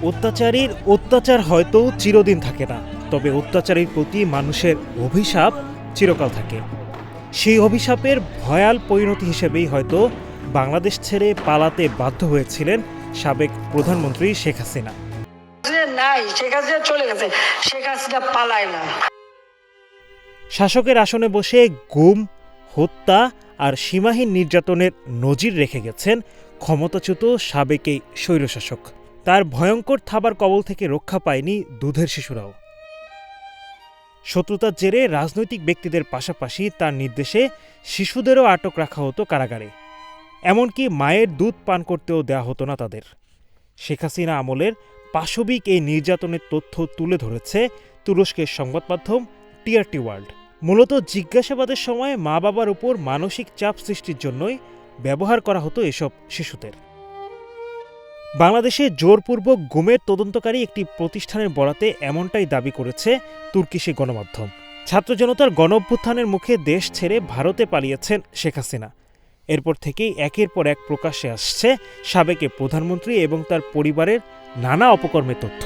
অত্যাচারীর অত্যাচার হয়তো চিরদিন থাকে না, তবে অত্যাচারীর প্রতি মানুষের অভিশাপ চিরকাল থাকে। সেই অভিশাপের ভয়াল পরিণতি হিসেবেই হয়তো বাংলাদেশ ছেড়ে পালাতে বাধ্য হয়েছিলেন সাবেক প্রধানমন্ত্রী শেখ হাসিনা। শাসকের আসনে বসে গুম, হত্যা আর সীমাহীন নির্যাতনের নজির রেখে গেছেন ক্ষমতাচ্যুত সাবেক এই স্বৈরশাসক। তার ভয়ঙ্কর থাবার কবল থেকে রক্ষা পায়নি দুধের শিশুরাও। শত্রুতার জেরে রাজনৈতিক ব্যক্তিদের পাশাপাশি তার নির্দেশে শিশুদেরও আটক রাখা হতো কারাগারে। এমনকি মায়ের দুধ পান করতেও দেওয়া হতো না তাদের। শেখ হাসিনা আমলের পাশবিক এই নির্যাতনের তথ্য তুলে ধরেছে তুরস্কের সংবাদ মাধ্যম টিআরটি ওয়ার্ল্ড। মূলত জিজ্ঞাসাবাদের সময় মা বাবার উপর মানসিক চাপ সৃষ্টির জন্যই ব্যবহার করা হতো এসব শিশুদের। বাংলাদেশে জোরপূর্বক গুমের তদন্তকারী একটি প্রতিষ্ঠানের বরাতে এমনটাই দাবি করেছে তুর্কিশি গণমাধ্যম। ছাত্র জনতার গণঅভ্যুত্থানের মুখে দেশ ছেড়ে ভারতে পালিয়েছেন শেখ হাসিনা। এরপর থেকেই একের পর এক প্রকাশ্যে আসছে সাবেক প্রধানমন্ত্রী এবং তার পরিবারের নানা অপকর্মের তথ্য।